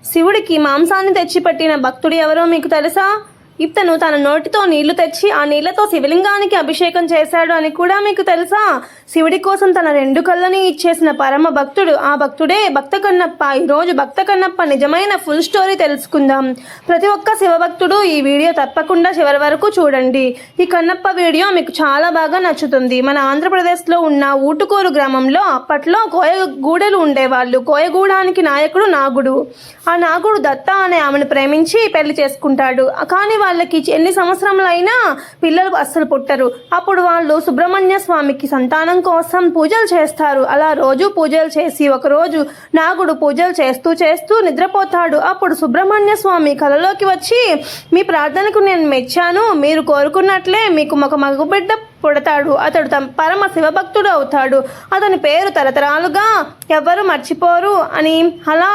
శివుడికి మాంసాన్ని తెచ్చిపెట్టిన భక్తుడు ఎవరో మీకు తెలుసా? ఇతను తన నోటితో నీళ్లు తెచ్చి ఆ నీళ్లతో శివలింగానికి అభిషేకం చేశాడు అని కూడా మీకు తెలుసా? శివుడి కోసం తన 2 కళ్ళని ఇచ్చేసిన పరమ భక్తుడు, ఆ భక్తుడే భక్త కన్నప్ప. ఈరోజు భక్త కన్నప్ప నిజమైన ఫుల్ స్టోరీ తెలుసుకుందాం. ప్రతి ఒక్క శివభక్తుడు ఈ వీడియో తప్పకుండా చివరి వరకు చూడండి. ఈ కన్నప్ప వీడియో మీకు చాలా బాగా నచ్చుతుంది. మన ఆంధ్రప్రదేశ్లో ఉన్న ఊటుకూరు గ్రామంలో అప్పట్లో కోయగూడలు ఉండేవాళ్ళు. కోయగూడానికి నాయకుడు నాగుడు. ఆ నాగుడు దత్త అనే ఆమెను ప్రేమించి పెళ్లి చేసుకుంటాడు. కానీ వాళ్ళకి ఎన్ని సంవత్సరములైనా పిల్లలు అస్సలు పుట్టరు. అప్పుడు వాళ్ళు సుబ్రహ్మణ్య స్వామికి సంతానం కోసం పూజలు చేస్తారు. అలా రోజు పూజలు చేసి ఒకరోజు నాగుడు పూజలు చేస్తూ నిద్రపోతాడు. అప్పుడు సుబ్రహ్మణ్య స్వామి కలలోకి వచ్చి, మీ ప్రార్థనకు నేను మెచ్చాను, మీరు కోరుకున్నట్లే మీకు ఒక మగబిడ్డ పుడతాడు. అతడు పరమ శివభక్తుడు అవుతాడు. అతని పేరు తరతరాలుగా ఎవ్వరూ మర్చిపోరు అని. అలా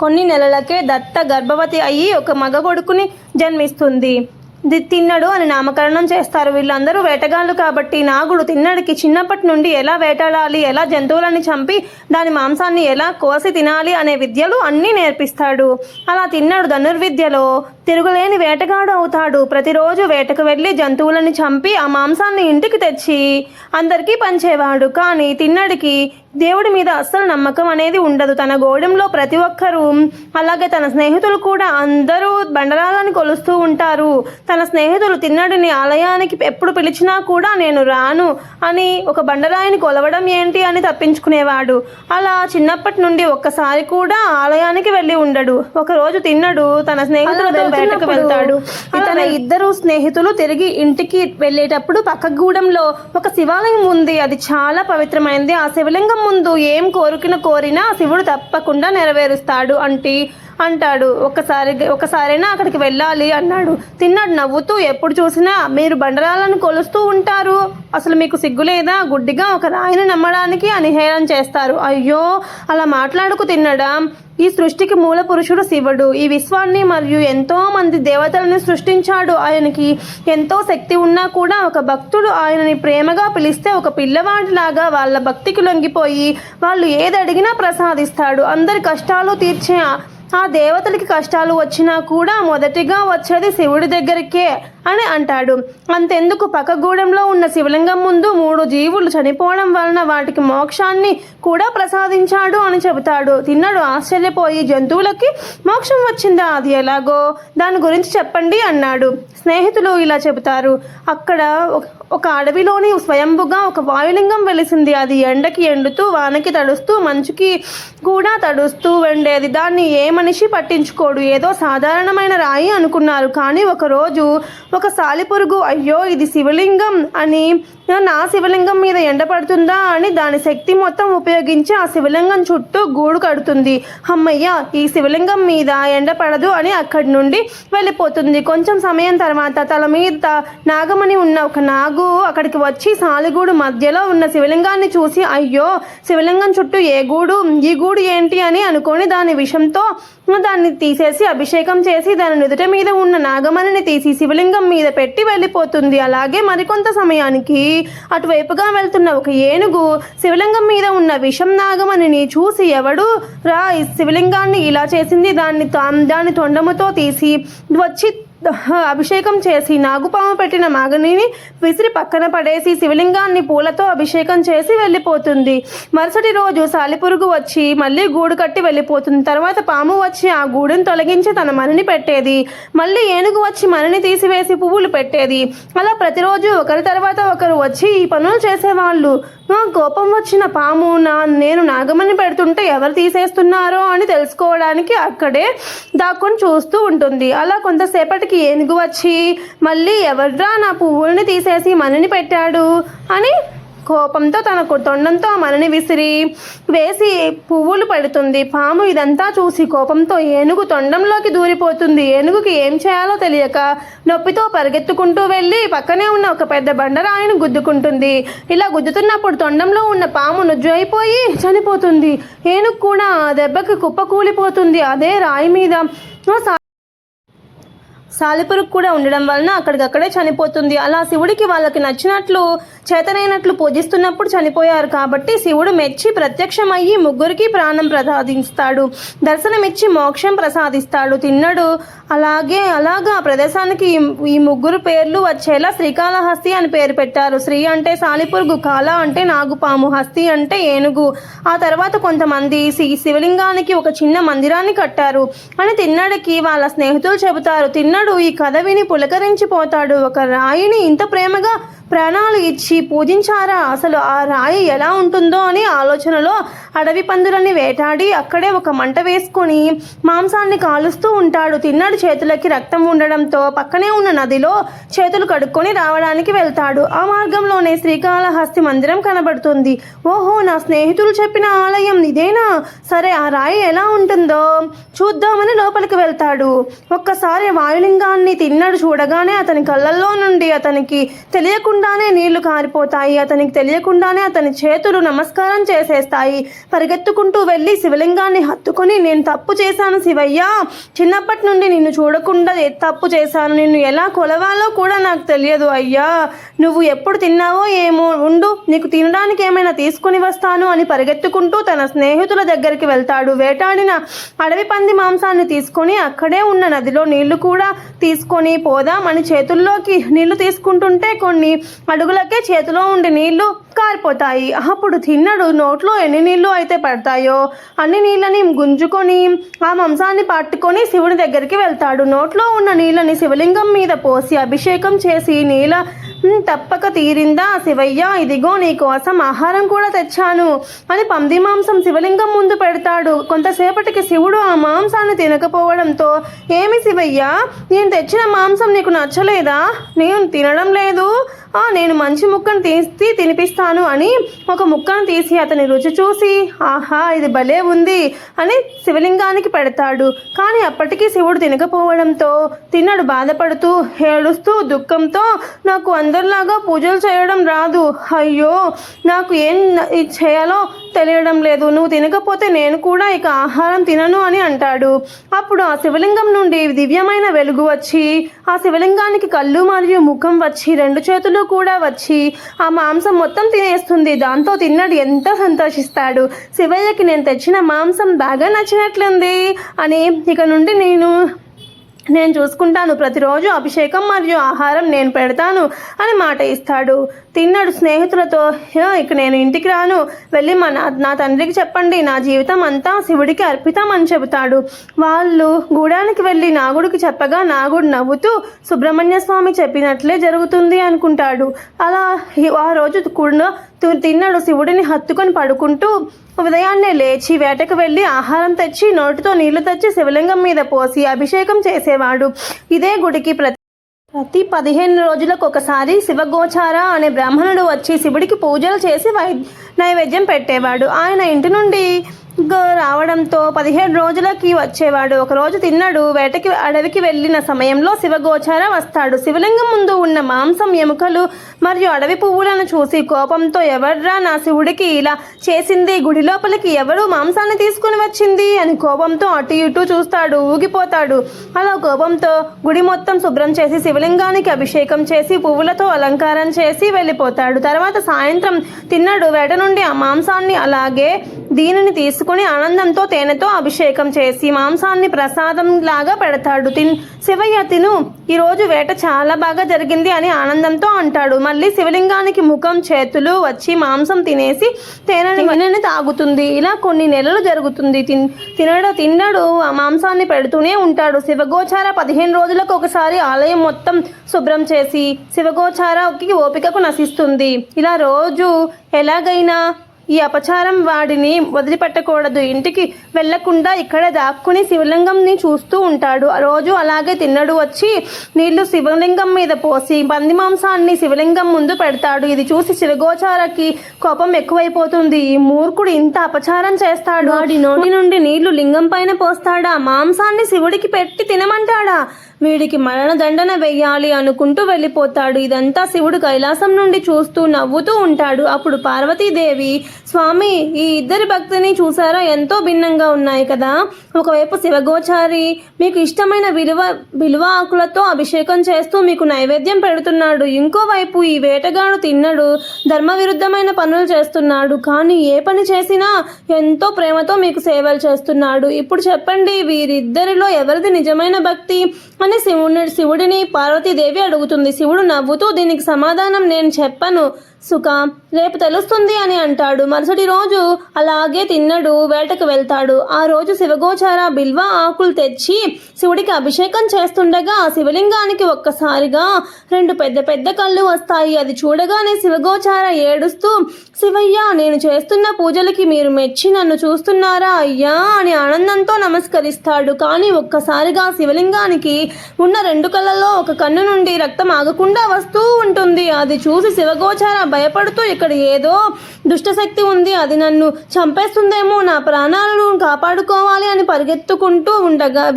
కొన్ని నెలలకే దత్త గర్భవతి అయ్యి ఒక మగ కొడుకుని జన్మిస్తుంది. తిన్నడు అని నామకరణం చేస్తారు. వీళ్ళందరూ వేటగాళ్ళు కాబట్టి నాగుడు తిన్నడికి చిన్నప్పటి నుండి ఎలా వేటాడాలి, ఎలా జంతువులని చంపి దాని మాంసాన్ని ఎలా కోసి తినాలి అనే విద్యలు అన్నీ నేర్పిస్తాడు. అలా తిన్నడు ధనుర్విద్యలో తిరుగులేని వేటగాడు అవుతాడు. ప్రతిరోజు వేటకు వెళ్ళి జంతువులని చంపి ఆ మాంసాన్ని ఇంటికి తెచ్చి అందరికీ పంచేవాడు. కానీ తిన్నడికి దేవుడి మీద అస్సలు నమ్మకం అనేది ఉండదు. తన గోడెంలో ప్రతి ఒక్కరూ, అలాగే తన స్నేహితులు కూడా అందరూ బండరాలని కొలుస్తూ ఉంటారు. తన స్నేహితులు తిన్నడిని ఆలయానికి ఎప్పుడు పిలిచినా కూడా నేను రాను అని ఒక బండరాయిని కొలవడం ఏంటి అని తప్పించుకునేవాడు. అలా చిన్నప్పటి నుండి ఒక్కసారి కూడా ఆలయానికి వెళ్ళి ఉండడు. ఒకరోజు తిన్నడు తన స్నేహితులతో బయటకు వెళ్తాడు. తన 2 స్నేహితులు తిరిగి ఇంటికి వెళ్ళేటప్పుడు పక్క గూడెంలో ఒక శివాలయం ఉంది. అది చాలా పవిత్రమైనది. ఆ శివలింగం ముందు ఏం కోరినా శివుడు తప్పకుండా నెరవేరుస్తాడు అంటాడు. ఒకసారైనా అక్కడికి వెళ్ళాలి అన్నాడు. తిన్నాడు నవ్వుతూ, ఎప్పుడు చూసినా మీరు బండరాలను కొలుస్తూ ఉంటారు, అసలు మీకు సిగ్గు లేదా, గుడ్డిగా ఒక రాయిని నమ్మడానికి అని హేళన చేస్తారు. అయ్యో, అలా మాట్లాడుకు తిన్నడా? ఈ సృష్టికి మూల పురుషుడు శివుడు. ఈ విశ్వాన్ని మరియు ఎంతో మంది దేవతలను సృష్టించాడు. ఆయనకి ఎంతో శక్తి ఉన్నా కూడా ఒక భక్తుడు ఆయనని ప్రేమగా పిలిస్తే ఒక పిల్లవాడిలాగా వాళ్ళ భక్తికి లొంగిపోయి వాళ్ళు ఏది అడిగినా ప్రసాదిస్తాడు. అందరి కష్టాలు తీర్చే ఆ దేవతలకి కష్టాలు వచ్చినా కూడా మొదటిగా వచ్చేది శివుడి దగ్గరికే అని అంటాడు. అంతెందుకు, పక్కగూడెంలో ఉన్న శివలింగం ముందు 3 జీవులు చనిపోవడం వలన వాటికి మోక్షాన్ని కూడా ప్రసాదించాడు అని చెబుతాడు. తిన్నడు ఆశ్చర్యపోయి, జంతువులకి మోక్షం వచ్చిందా, అది ఎలాగో, దాని గురించి చెప్పండి అన్నాడు. స్నేహితులు ఇలా చెబుతారు. అక్కడ ఒక అడవిలోని స్వయంభుగా ఒక వాయులింగం వెలిసింది. అది ఎండకి ఎండుతూ, వానకి తడుస్తూ, మంచుకి కూడా తడుస్తూ ఉండేది. దాన్ని ఏ మనిషి పట్టించుకోడు, ఏదో సాధారణమైన రాయి అనుకున్నారు. కానీ ఒకరోజు ఒక సాలిపురుగు, అయ్యో ఇది శివలింగం అని, నా శివలింగం మీద ఎండ పడుతుందా అని దాని శక్తి మొత్తం ఉపయోగించి ఆ శివలింగం చుట్టూ గూడు కడుతుంది. అమ్మయ్య, ఈ శివలింగం మీద ఎండ పడదు అని అక్కడి నుండి వెళ్ళిపోతుంది. కొంచెం సమయం తర్వాత తల మీద నాగమణి ఉన్న ఒక నాగు అక్కడికి వచ్చి సాలిగూడు మధ్యలో ఉన్న శివలింగాన్ని చూసి, అయ్యో శివలింగం చుట్టూ ఏ గూడు, ఈ గూడు ఏంటి అని అనుకొని దాని విషంతో దాన్ని తీసేసి అభిషేకం చేసి దాని నుదుట మీద ఉన్న నాగమణిని తీసి శివలింగం మీద పెట్టి వెళ్ళిపోతుంది. అలాగే మరికొంత సమయానికి అటువైపుగా వెళ్తున్న ఒక ఏనుగు శివలింగం మీద ఉన్న విషం నాగమణిని చూసి, ఎవడు రా ఈ శివలింగాన్ని ఇలా చేసింది, దాని తొండముతో తీసి వచ్చి అభిషేకం చేసి నాగుపాము పెట్టిన మాగనిని విసిరి పక్కన పడేసి శివలింగాన్ని పూలతో అభిషేకం చేసి వెళ్ళిపోతుంది. మరుసటి రోజు సాలిపురుగు వచ్చి మళ్ళీ గూడు కట్టి వెళ్ళిపోతుంది. తర్వాత పాము వచ్చి ఆ గూడును తొలగించి తన మణిని పెట్టేది. మళ్ళీ ఏనుగు వచ్చి మణిని తీసివేసి పువ్వులు పెట్టేది. అలా ప్రతిరోజు ఒకరి తర్వాత ఒకరు వచ్చి ఈ పనులు చేసేవాళ్ళు. కోపం వచ్చిన పాము నేను నాగమణి పెడుతుంటే ఎవరు తీసేస్తున్నారో అని తెలుసుకోవడానికి అక్కడే దాక్కుని చూస్తూ ఉంటుంది. అలా కొంతసేపటికి ఏనుగు వచ్చి మళ్ళీ ఎవర్రా నా పువ్వుల్ని తీసేసి మణిని పెట్టాడు అని కోపంతో తన తొండంతో మణిని వేసి పువ్వులు పడుతుంది. పాము ఇదంతా చూసి కోపంతో ఏనుగు తొండంలోకి దూరిపోతుంది. ఏనుగుకి ఏం చేయాలో తెలియక నొప్పితో పరిగెత్తుకుంటూ వెళ్ళి పక్కనే ఉన్న ఒక పెద్ద బండరాయిని గుద్దుకుంటుంది. ఇలా గుద్దుతున్నప్పుడు తొండంలో ఉన్న పాము నుజ్జు అయిపోయి చనిపోతుంది. ఏనుగు కూడా ఆ దెబ్బకి కుప్ప కూలిపోతుంది. అదే రాయి మీద సాలిపురుగు కూడా ఉండడం వలన అక్కడికక్కడే చనిపోతుంది. అలా శివుడికి వాళ్ళకి నచ్చినట్లు చేతనైనట్లు పూజిస్తున్నప్పుడు చనిపోయారు కాబట్టి శివుడు మెచ్చి ప్రత్యక్షమయ్యి ముగ్గురికి ప్రాణం ప్రసాదిస్తాడు, దర్శనమిచ్చి మోక్షం ప్రసాదిస్తాడు. తిన్నడు అలాగా ఆ ప్రదేశానికి ఈ ముగ్గురు పేర్లు వచ్చేలా శ్రీకాళహస్తి అని పేరు పెట్టారు. శ్రీ అంటే సాలిపురుగు, కాళ అంటే నాగుపాము, హస్తి అంటే ఏనుగు. ఆ తర్వాత కొంతమంది శివలింగానికి ఒక చిన్న మందిరాన్ని కట్టారు అని తిన్నడికి వాళ్ళ స్నేహితులు చెబుతారు. తిన్నడు ఈ కథ విని పులకరించిపోతాడు. ఒక రాయిని ఇంత ప్రేమగా ప్రాణాలు ఇచ్చి పూజించారా, అసలు ఆ రాయి ఎలా ఉంటుందో అని ఆలోచనలో అడవి పందులని వేటాడి అక్కడే ఒక మంట వేసుకొని మాంసాన్ని కాలుస్తూ ఉంటాడు. తిన్నడు చేతులకి రక్తం ఉండడంతో పక్కనే ఉన్న నదిలో చేతులు కడుక్కొని రావడానికి వెళ్తాడు. ఆ మార్గంలోనే శ్రీకాళహస్తి మందిరం కనబడుతుంది. ఓహో, నా స్నేహితులు చెప్పిన ఆలయం ఇదేనా, సరే ఆ రాయి ఎలా ఉంటుందో చూద్దామని లోపలికి వెళ్తాడు. ఒక్కసారి వాయులింగాన్ని తిన్నడు చూడగానే అతని కళ్ళల్లో నుండి అతనికి తెలియకుండానే నీళ్లు కారిపోతాయి. అతనికి తెలియకుండానే అతని చేతులు నమస్కారం చేసేస్తాయి. పరిగెత్తుకుంటూ వెళ్ళి శివలింగాన్ని హత్తుకొని, నేను తప్పు చేశాను శివయ్య, చిన్నప్పటి నుండి నిన్ను చూడకుండా తప్పు చేశాను, నిన్ను ఎలా కొలవాలో కూడా నాకు తెలియదు అయ్యా, నువ్వు ఎప్పుడు తిన్నావో ఏమో, ఉండు నీకు తినడానికి ఏమైనా తీసుకుని వస్తాను అని పరిగెత్తుకుంటూ తన స్నేహితుల దగ్గరికి వెళ్తాడు. వేటాడిన అడవి పంది మాంసాన్ని తీసుకొని అక్కడే ఉన్న నదిలో నీళ్లు కూడా తీసుకొని పోదాం అని చేతుల్లోకి నీళ్లు తీసుకుంటుంటే కొన్ని అడుగులకే చేతిలో ఉండే నీళ్లు కారిపోతాయి. అప్పుడు తిన్నడు నోట్లో ఎన్ని నీళ్లు అయితే పడతాయో అన్ని నీళ్ళని గుంజుకొని ఆ మాంసాన్ని పట్టుకొని శివుని దగ్గరికి వెళ్తాడు. నోట్లో ఉన్న నీళ్ళని శివలింగం మీద పోసి అభిషేకం చేసి, నీళ్ళ తప్పక తీరిందా శివయ్య, ఇదిగో నీ కోసం ఆహారం కూడా తెచ్చాను అని పంది మాంసం శివలింగం ముందు పెడతాడు. కొంతసేపటికి శివుడు ఆ మాంసాన్ని తినకపోవడంతో, ఏమి శివయ్య, నేను తెచ్చిన మాంసం నీకు నచ్చలేదా, నేను తినడం లేదు, నేను మంచి ముక్కను తీసి తినిపిస్తాను అని ఒక ముక్కను తీసి అతని రుచి చూసి, ఆహా ఇది భలే ఉంది అని శివలింగానికి పెడతాడు. కానీ అప్పటికీ శివుడు తినకపోవడంతో తిన్నడు బాధపడుతూ ఏడుస్తూ దుఃఖంతో, నాకు అందరిలాగా పూజలు చేయడం రాదు, అయ్యో నాకు ఏం చేయాలో తెలియడం లేదు, నువ్వు తినకపోతే నేను కూడా ఇక ఆహారం తినను అని అంటాడు. అప్పుడు ఆ శివలింగం నుండి దివ్యమైన వెలుగు వచ్చి ఆ శివలింగానికి కళ్ళు మరియు ముఖం వచ్చి రెండు చేతులు కూడా వచ్చి ఆ మాంసం మొత్తం తినేస్తుంది. దాంతో తిన్నడు ఎంత సంతోషిస్తాడు. శివయ్యకి నేను తెచ్చిన మాంసం బాగా నచ్చినట్లుంది అని, ఇక నుండి నేను చూసుకుంటాను, ప్రతిరోజు అభిషేకం మరియు ఆహారం నేను పెడతాను అని మాట ఇస్తాడు. తిన్నడు స్నేహితులతో, ఇక నేను ఇంటికి రాను, వెళ్ళి నా తండ్రికి చెప్పండి, నా జీవితం అంతా శివుడికి అర్పితం అని చెబుతాడు. వాళ్ళు గూడానికి వెళ్ళి నాగుడికి చెప్పగా నాగుడు నవ్వుతూ సుబ్రహ్మణ్య స్వామి చెప్పినట్లే జరుగుతుంది అనుకుంటాడు. అలా ఆ రోజు కూడా తిన్నడు శివుడిని హత్తుకొని పడుకుంటూ ఉదయాన్నే లేచి వేటకు వెళ్ళి ఆహారం తెచ్చి నోటితో నీళ్లు తెచ్చి శివలింగం మీద పోసి అభిషేకం చేసేవాడు. ఇదే గుడికి ప్రతి 15 రోజులకు ఒకసారి శివగోచార అనే బ్రాహ్మణుడు వచ్చి శివుడికి పూజలు చేసి నైవేద్యం పెట్టేవాడు. ఆయన ఇంటి నుండి రావడంతో 17 రోజులకి వచ్చేవాడు. ఒకరోజు తిన్నడు అడవికి వెళ్ళిన సమయంలో శివగోచార వస్తాడు. శివలింగం ముందు ఉన్న మాంసం, ఎముకలు మరియు అడవి పువ్వులను చూసి కోపంతో, ఎవర్రా నా శివుడికి ఇలా చేసింది, గుడి లోపలికి ఎవరు మాంసాన్ని తీసుకుని వచ్చింది అని కోపంతో అటు ఇటు చూస్తాడు, ఊగిపోతాడు. అలా కోపంతో గుడి మొత్తం శుభ్రం చేసి శివలింగానికి అభిషేకం చేసి పువ్వులతో అలంకారం చేసి వెళ్ళిపోతాడు. తర్వాత సాయంత్రం తిన్నడు వేట నుండి ఆ మాంసాన్ని అలాగే దీనిని తీసుకుని ఆనందంతో తేనెతో అభిషేకం చేసి మాంసాన్ని ప్రసాదం లాగా పెడతాడు. శివయ్య తిను, ఈరోజు వేట చాలా బాగా జరిగింది అని ఆనందంతో అంటాడు. మళ్ళీ శివలింగానికి ముఖం, చేతులు వచ్చి మాంసం తినేసి తేనెని తాగుతుంది. ఇలా కొన్ని నెలలు జరుగుతుంది. తిన్నడు ఆ మాంసాన్ని పెడుతూనే ఉంటాడు. శివగోచార 15 రోజులకు ఒకసారి ఆలయం మొత్తం శుభ్రం చేసి శివగోచారకి ఓపికకు నశిస్తుంది. ఇలా రోజు ఎలాగైనా ఈ అపచారం వాడిని వదిలిపెట్టకూడదు. ఇంటికి వెళ్లకుండా ఇక్కడే దాక్కుని శివలింగంని చూస్తూ ఉంటాడు. ఆ రోజు అలాగే తిన్నడు వచ్చి నీళ్లు శివలింగం మీద పోసి పంది మాంసాన్ని శివలింగం ముందు పెడతాడు. ఇది చూసి శివగోచారకి కోపం ఎక్కువైపోతుంది. ఈ మూర్ఖుడు ఇంత అపచారం చేస్తాడు, వాడి నోటి నుండి నీళ్లు లింగం పైన పోస్తాడా, మాంసాన్ని శివుడికి పెట్టి తినమంటాడా, వీడికి మరణదండన వెయ్యాలి అనుకుంటూ వెళ్ళిపోతాడు. ఇదంతా శివుడు కైలాసం నుండి చూస్తూ నవ్వుతూ ఉంటాడు. అప్పుడు పార్వతీదేవి, స్వామి ఈ ఇద్దరి భక్తిని చూసారా, ఎంతో భిన్నంగా ఉన్నాయి కదా. ఒకవైపు శివగోచారి మీకు ఇష్టమైన విలువ ఆకులతో అభిషేకం చేస్తూ మీకు నైవేద్యం పెడుతున్నాడు. ఇంకోవైపు ఈ వేటగాడు తిన్నడు ధర్మ విరుద్ధమైన పనులు చేస్తున్నాడు. కానీ ఏ పని చేసినా ఎంతో ప్రేమతో మీకు సేవలు చేస్తున్నాడు. ఇప్పుడు చెప్పండి, వీరిద్దరిలో ఎవరిది నిజమైన భక్తి అని శివుడిని పార్వతీదేవి అడుగుతుంది. శివుడు నవ్వుతూ, దీనికి సమాధానం నేను చెప్పను సుఖ, రేపు తెలుస్తుంది అని అంటాడు. మరుసటి రోజు అలాగే తిన్నడు వేటకు వెళ్తాడు. ఆ రోజు శివగోచార బిల్వ ఆకులు తెచ్చి శివుడికి అభిషేకం చేస్తుండగా ఆ శివలింగానికి ఒక్కసారిగా 2 పెద్ద పెద్ద కళ్ళు వస్తాయి. అది చూడగానే శివగోచార ఏడుస్తూ, శివయ్య నేను చేస్తున్న పూజలకి మీరు మెచ్చి నన్ను చూస్తున్నారా అయ్యా అని ఆనందంతో నమస్కరిస్తాడు. కానీ ఒక్కసారిగా శివలింగానికి ఉన్న 2 కళ్ళల్లో ఒక కన్ను నుండి రక్తం ఆగకుండా వస్తూ ఉంటుంది. అది చూసి శివగోచార భయపడుతూ, ఇక్కడ ఏదో దుష్టశక్తి ఉంది, అది నన్ను చంపేస్తుందేమో, నా ప్రాణాలను కాపాడుకోవాలి అని పరిగెత్తుకుంటూ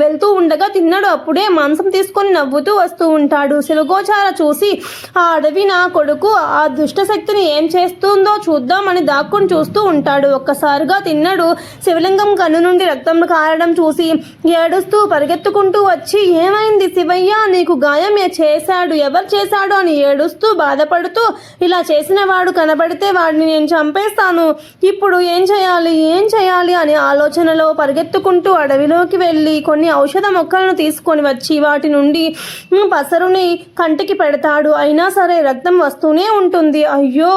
వెళ్తూ ఉండగా తిన్నడు అప్పుడే మాంసం తీసుకొని నవ్వుతూ వస్తూ ఉంటాడు. శివగోచార చూసి, ఆ అడవి నా కొడుకు ఆ దుష్టశక్తిని ఏం చేస్తుందో చూద్దామని దాక్కుని చూస్తూ ఉంటాడు. ఒక్కసారిగా తిన్నడు శివలింగం కన్ను నుండి రక్తం కారడం చూసి ఏడుస్తూ పరిగెత్తుకుంటూ వచ్చి, ఏమైంది శివయ్య, నీకు గాయం చేశాడు, ఎవరు చేశాడు అని ఏడుస్తూ బాధపడుతూ, ఇలా చేసిన వాడు కనబడితే వాడిని నేను చంపేస్తాను, ఇప్పుడు ఏం చేయాలి అని ఆలోచనలో పరిగెత్తుకుంటూ అడవిలోకి వెళ్ళి కొన్ని ఔషధ మొక్కలను తీసుకొని వచ్చి వాటి నుండి పసరుని కంటికి పెడతాడు. అయినా సరే రక్తం వస్తూనే ఉంటుంది. అయ్యో,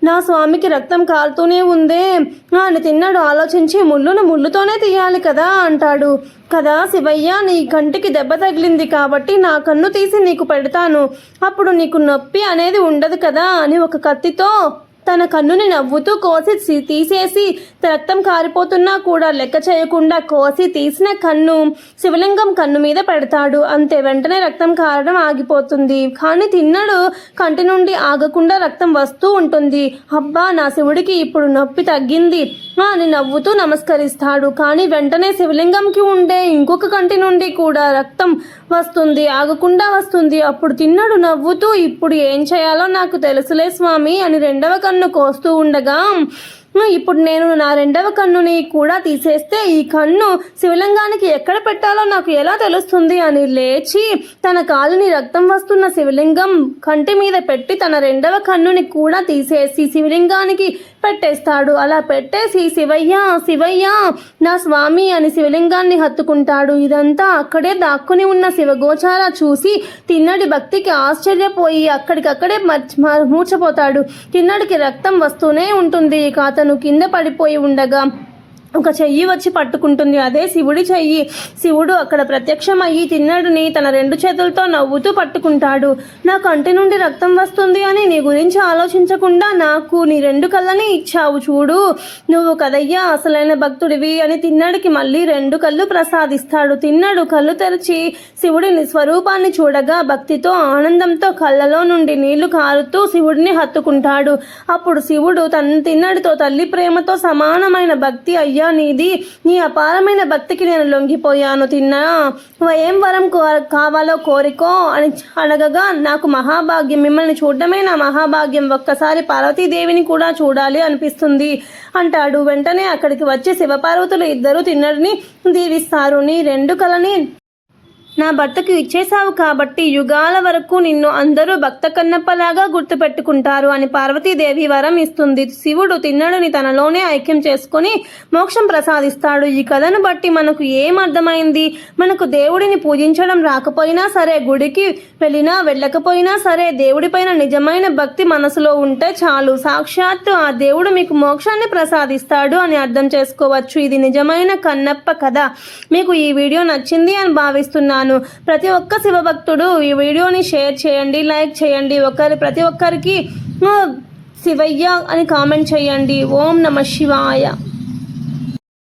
నా స్వామికి రక్తం కారుతూనే ఉందే అని తిన్నడు ఆలోచించి, ముళ్ళుతోనే తీయాలి కదా అంటాడు. కదా శివయ్య, నీ కంటికి దెబ్బ తగిలింది కాబట్టి నా కన్ను తీసి నీకు పెడతాను, అప్పుడు నీకు నొప్పి అనేది ఉండదు కదా అని ఒక కత్తితో తన కన్నుని నవ్వుతూ కోసి తీసేసి రక్తం కారిపోతున్నా కూడా లెక్క చేయకుండా కోసి తీసిన కన్ను శివలింగం కన్ను మీద పెడతాడు. అంతే, వెంటనే రక్తం కారడం ఆగిపోతుంది. కానీ తిన్నడు కంటి నుండి ఆగకుండా రక్తం వస్తూ ఉంటుంది. అబ్బా, నా శివుడికి ఇప్పుడు నొప్పి తగ్గింది అని నవ్వుతూ నమస్కరిస్తాడు. కానీ వెంటనే శివలింగంకి ఉండే ఇంకొక కంటి నుండి కూడా రక్తం వస్తుంది, ఆగకుండా వస్తుంది. అప్పుడు తిన్నడు నవ్వుతూ, ఇప్పుడు ఏం చేయాలో నాకు తెలుసులే స్వామి అని 2వ కన్ను కోస్తూ ఉండగా, ఇప్పుడు నేను నా 2వ కన్నుని కూడా తీసేస్తే ఈ కన్ను శివలింగానికి ఎక్కడ పెట్టాలో నాకు ఎలా తెలుస్తుంది అని లేచి తన కాలుని రక్తం వస్తున్న శివలింగం కంటి మీద పెట్టి తన 2వ కన్నుని కూడా తీసేసి శివలింగానికి పెట్టేస్తాడు. అలా పెట్టేసి, శివయ్య నా స్వామి అని శివలింగాన్ని హత్తుకుంటాడు. ఇదంతా అక్కడే దాక్కుని ఉన్న శివగోచార చూసి తిన్నడి భక్తికి ఆశ్చర్యపోయి అక్కడికక్కడే మూర్చపోతాడు. తిన్నడికి రక్తం వస్తూనే ఉంటుంది. ఇక అతను కింద పడిపోయి ఉండగా ఒక చెయ్యి వచ్చి పట్టుకుంటుంది. అదే శివుడి చెయ్యి. శివుడు అక్కడ ప్రత్యక్షమయ్యి తిన్నడిని తన 2 చేతులతో నవ్వుతూ పట్టుకుంటాడు. నా కంటి నుండి రక్తం వస్తుంది అని నీ గురించి ఆలోచించకుండా నాకు నీ 2 కళ్ళని ఇచ్చావు చూడు, నువ్వు కదయ్యా అసలైన భక్తుడివి అని తిన్నడికి మళ్ళీ 2 కళ్ళు ప్రసాదిస్తాడు. తిన్నడు కళ్ళు తెరిచి శివుడిని స్వరూపాన్ని చూడగా భక్తితో ఆనందంతో కళ్ళలో నుండి నీళ్లు కారుతూ శివుడిని హత్తుకుంటాడు. అప్పుడు శివుడు తిన్నడితో, తల్లి ప్రేమతో సమానమైన భక్తి అయ్యా నీది, నీ అపారమైన భక్తికి నేను లొంగిపోయాను, తిన్నా ఏం వరం కావాలో కోరికో అని అడగగా, నాకు మహాభాగ్యం, మిమ్మల్ని చూడడమే నా మహాభాగ్యం, ఒక్కసారి పార్వతీదేవిని కూడా చూడాలి అనిపిస్తుంది అంటాడు. వెంటనే అక్కడికి వచ్చి శివపార్వతులు ఇద్దరు తిన్నడిని దీవిస్తారు. నీ 2 కలని నా భర్తకు ఇచ్చేశావు కాబట్టి యుగాల వరకు నిన్ను అందరూ భక్త కన్నప్పలాగా గుర్తుపెట్టుకుంటారు అని పార్వతీదేవి వరం ఇస్తుంది. శివుడు తిన్నడుని తనలోనే ఐక్యం చేసుకుని మోక్షం ప్రసాదిస్తాడు. ఈ కథను బట్టి మనకు ఏం అర్థమైంది? మనకు దేవుడిని పూజించడం రాకపోయినా సరే, గుడికి వెళ్ళకపోయినా సరే, దేవుడిపైన నిజమైన భక్తి మనసులో ఉంటే చాలు, సాక్షాత్తు ఆ దేవుడు మీకు మోక్షాన్ని ప్రసాదిస్తాడు అని అర్థం చేసుకోవచ్చు. ఇది నిజమైన కన్నప్ప కథ. మీకు ఈ వీడియో నచ్చింది అని భావిస్తున్నాను. ప్రతి ఒక్క శివభక్తుడు ఈ వీడియోని షేర్ చేయండి, లైక్ చేయండి, ప్రతి ఒక్కరికి శివయ్య అని కామెంట్ చేయండి. ఓం నమః శివాయ.